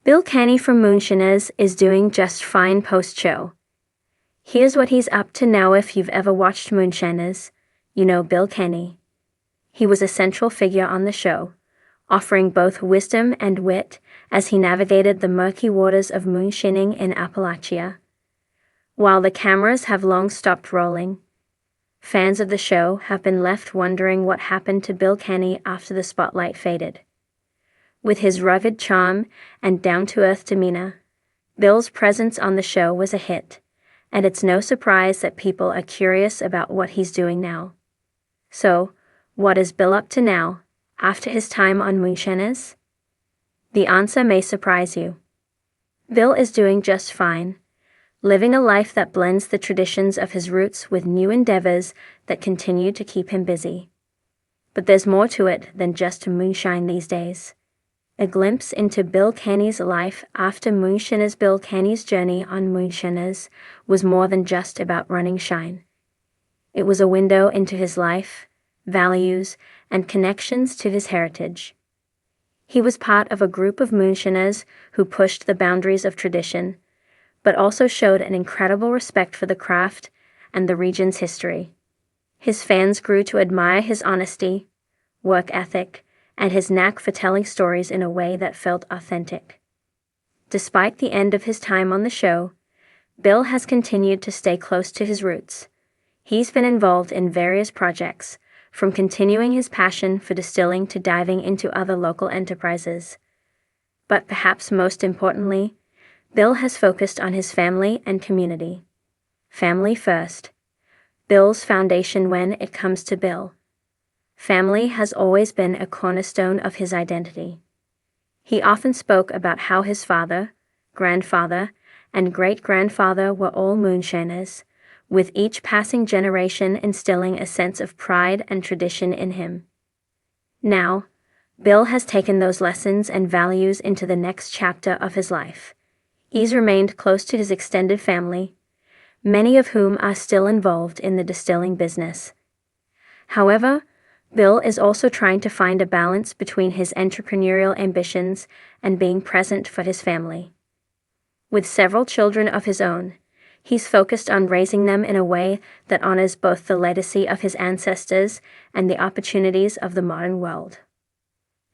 Bill Canny from Moonshiners is doing just fine post-show. Here's what he's up to now. If you've ever watched Moonshiners, you know Bill Canny. He was a central figure on the show, offering both wisdom and wit as he navigated the murky waters of moonshining in Appalachia. While the cameras have long stopped rolling, fans of the show have been left wondering what happened to Bill Canny after the spotlight faded. With his rugged charm and down-to-earth demeanor, Bill's presence on the show was a hit, and it's no surprise that people are curious about what he's doing now. So, what is Bill up to now, after his time on Moonshiners? The answer may surprise you. Bill is doing just fine, living a life that blends the traditions of his roots with new endeavors that continue to keep him busy. But there's more to it than just moonshine these days. A glimpse into Bill Canny's life after Moonshiners. Bill Canny's journey on Moonshiners was more than just about running shine. It was a window into his life, values, and connections to his heritage. He was part of a group of Moonshiners who pushed the boundaries of tradition, but also showed an incredible respect for the craft and the region's history. His fans grew to admire his honesty, work ethic, and his knack for telling stories in a way that felt authentic. Despite the end of his time on the show, Bill has continued to stay close to his roots. He's been involved in various projects, from continuing his passion for distilling to diving into other local enterprises. But perhaps most importantly, Bill has focused on his family and community. Family first. Bill's foundation when it comes to Bill. Family has always been a cornerstone of his identity. He often spoke about how his father, grandfather, and great-grandfather were all moonshiners, with each passing generation instilling a sense of pride and tradition in him. Now, Bill has taken those lessons and values into the next chapter of his life. He's remained close to his extended family, many of whom are still involved in the distilling business. However, Bill is also trying to find a balance between his entrepreneurial ambitions and being present for his family. With several children of his own, he's focused on raising them in a way that honors both the legacy of his ancestors and the opportunities of the modern world.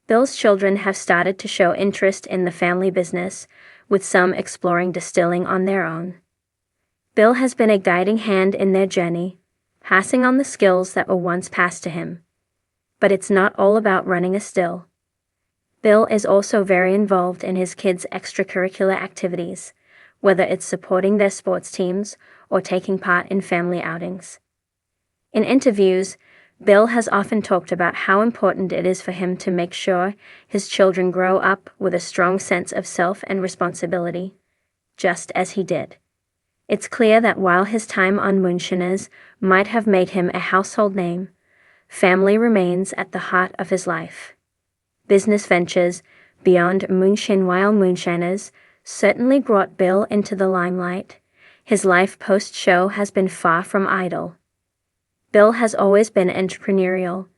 Bill's children have started to show interest in the family business, with some exploring distilling on their own. Bill has been a guiding hand in their journey, passing on the skills that were once passed to him. But it's not all about running a still. Bill is also very involved in his kids' extracurricular activities, whether it's supporting their sports teams or taking part in family outings. In interviews, Bill has often talked about how important it is for him to make sure his children grow up with a strong sense of self and responsibility, just as he did. It's clear that while his time on Moonshiners might have made him a household name, family remains at the heart of his life. Business ventures beyond moonshine. While Moonshiners certainly brought Bill into the limelight, his life post-show has been far from idle. Bill has always been entrepreneurial,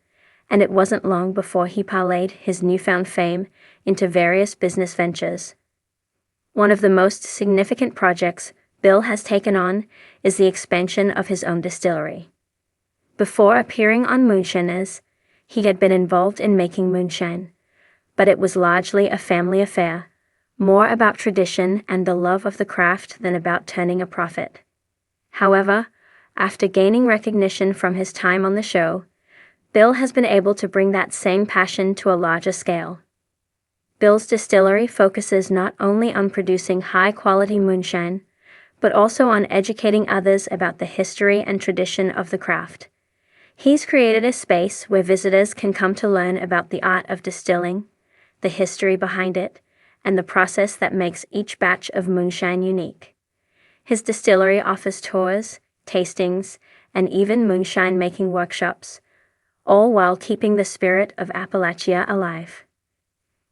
and it wasn't long before he parlayed his newfound fame into various business ventures. One of the most significant projects Bill has taken on is the expansion of his own distillery. Before appearing on Moonshiners, he had been involved in making moonshine, but it was largely a family affair, more about tradition and the love of the craft than about turning a profit. However, after gaining recognition from his time on the show, Bill has been able to bring that same passion to a larger scale. Bill's distillery focuses not only on producing high-quality moonshine, but also on educating others about the history and tradition of the craft. He's created a space where visitors can come to learn about the art of distilling, the history behind it, and the process that makes each batch of moonshine unique. His distillery offers tours, tastings, and even moonshine-making workshops, all while keeping the spirit of Appalachia alive.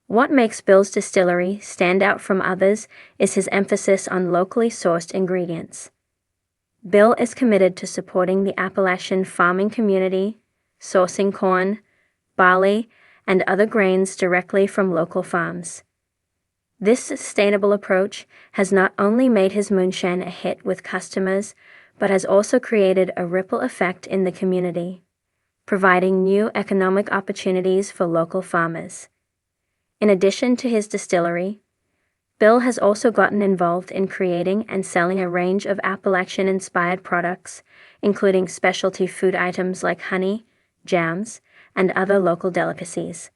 What makes Bill's distillery stand out from others is his emphasis on locally sourced ingredients. Bill is committed to supporting the Appalachian farming community, sourcing corn, barley, and other grains directly from local farms. This sustainable approach has not only made his moonshine a hit with customers, but has also created a ripple effect in the community, providing new economic opportunities for local farmers. In addition to his distillery, Bill has also gotten involved in creating and selling a range of Appalachian-inspired products, including specialty food items like honey, jams, and other local delicacies.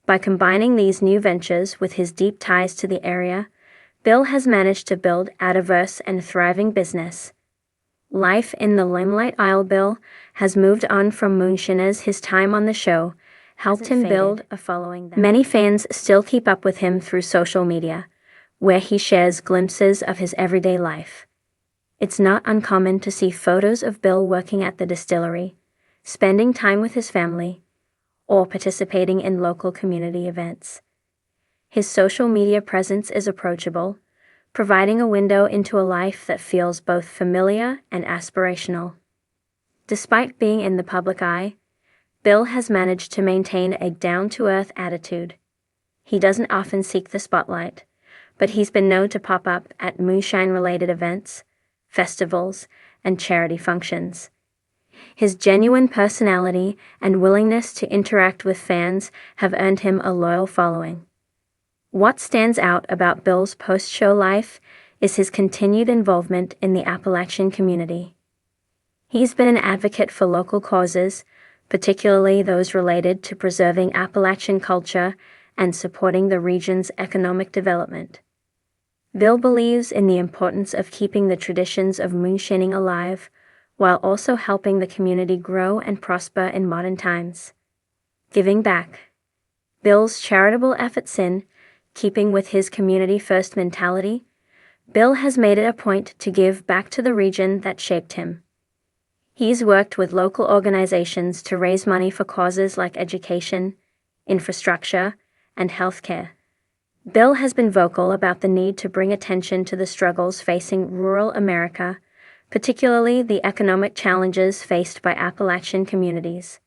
By combining these new ventures with his deep ties to the area, Bill has managed to build a diverse and thriving business. Life in the limelight. Bill has moved on from Moonshiners. His time on the show helped him build a following. Many fans still keep up with him through social media, where he shares glimpses of his everyday life. It's not uncommon to see photos of Bill working at the distillery, spending time with his family, or participating in local community events. His social media presence is approachable, providing a window into a life that feels both familiar and aspirational. Despite being in the public eye, Bill has managed to maintain a down-to-earth attitude. He doesn't often seek the spotlight, but he's been known to pop up at moonshine-related events, festivals, and charity functions. His genuine personality and willingness to interact with fans have earned him a loyal following. What stands out about Bill's post-show life is his continued involvement in the Appalachian community. He's been an advocate for local causes, particularly those related to preserving Appalachian culture and supporting the region's economic development. Bill believes in the importance of keeping the traditions of moonshining alive, while also helping the community grow and prosper in modern times. Giving back. Bill's charitable efforts. In keeping with his community-first mentality, Bill has made it a point to give back to the region that shaped him. He's worked with local organizations to raise money for causes like education, infrastructure, and healthcare. Bill has been vocal about the need to bring attention to the struggles facing rural America, particularly the economic challenges faced by Appalachian communities.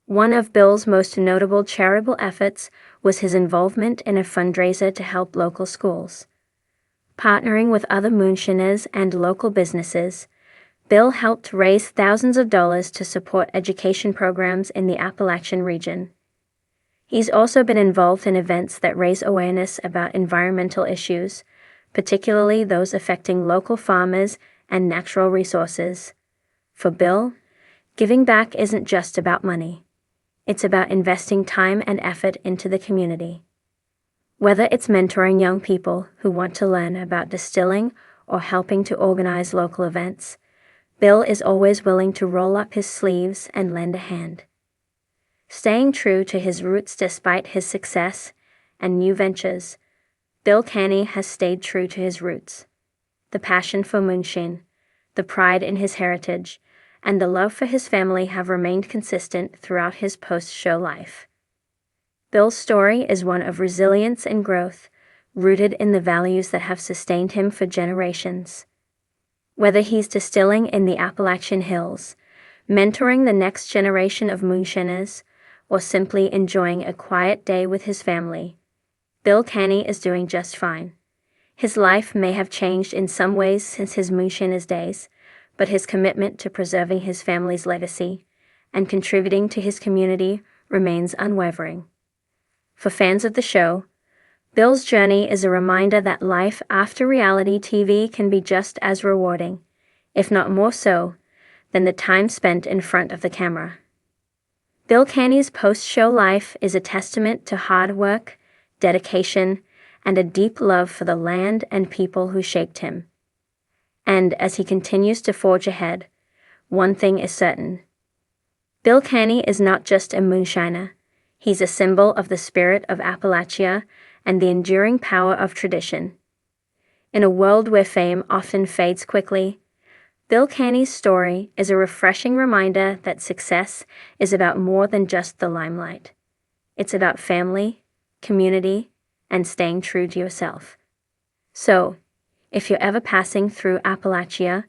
One of Bill's most notable charitable efforts was his involvement in a fundraiser to help local schools. Partnering with other moonshiners and local businesses, Bill helped raise thousands of dollars to support education programs in the Appalachian region. He's also been involved in events that raise awareness about environmental issues, particularly those affecting local farmers and natural resources. For Bill, giving back isn't just about money. It's about investing time and effort into the community. Whether it's mentoring young people who want to learn about distilling or helping to organize local events, Bill is always willing to roll up his sleeves and lend a hand. Staying true to his roots despite his success and new ventures, Bill Canny has stayed true to his roots. The passion for moonshine, the pride in his heritage, and the love for his family have remained consistent throughout his post-show life. Bill's story is one of resilience and growth, rooted in the values that have sustained him for generations. Whether he's distilling in the Appalachian Hills, mentoring the next generation of moonshiners, or simply enjoying a quiet day with his family, Bill Canny is doing just fine. His life may have changed in some ways since his moonshiners days, but his commitment to preserving his family's legacy and contributing to his community remains unwavering. For fans of the show, Bill's journey is a reminder that life after reality TV can be just as rewarding, if not more so, than the time spent in front of the camera. Bill Canny's post-show life is a testament to hard work, dedication, and a deep love for the land and people who shaped him. And as he continues to forge ahead, one thing is certain. Bill Canny is not just a moonshiner, he's a symbol of the spirit of Appalachia and the enduring power of tradition. In a world where fame often fades quickly, Bill Canny's story is a refreshing reminder that success is about more than just the limelight. It's about family, community, and staying true to yourself. So, if you're ever passing through Appalachia,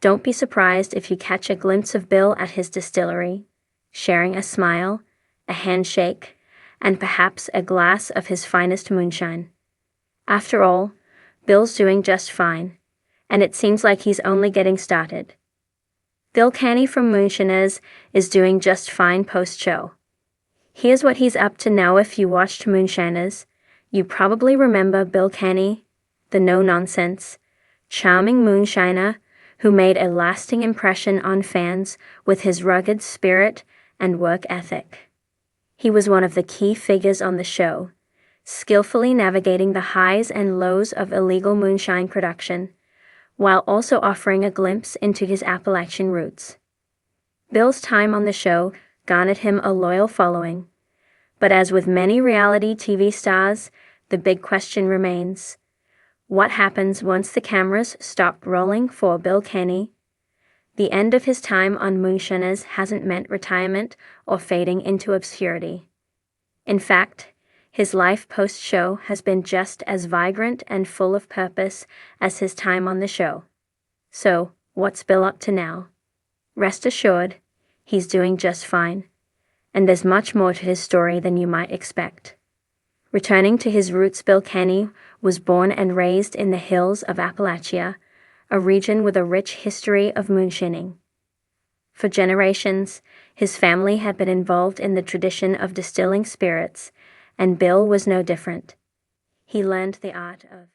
don't be surprised if you catch a glimpse of Bill at his distillery, sharing a smile, a handshake, and perhaps a glass of his finest moonshine. After all, Bill's doing just fine, and it seems like he's only getting started. Bill Canny from Moonshiners is doing just fine post-show. Here's what he's up to now. If you watched Moonshiners, you probably remember Bill Canny, the no-nonsense, charming moonshiner who made a lasting impression on fans with his rugged spirit and work ethic. He was one of the key figures on the show, skillfully navigating the highs and lows of illegal moonshine production, while also offering a glimpse into his Appalachian roots. Bill's time on the show garnered him a loyal following, but as with many reality TV stars, the big question remains: what happens once the cameras stop rolling for Bill Canny? The end of his time on Moonshiners hasn't meant retirement or fading into obscurity. In fact, his life post-show has been just as vibrant and full of purpose as his time on the show. So, what's Bill up to now? Rest assured, he's doing just fine, and there's much more to his story than you might expect. Returning to his roots, Bill Canny was born and raised in the hills of Appalachia, a region with a rich history of moonshining. For generations, his family had been involved in the tradition of distilling spirits, and Bill was no different. He learned the art of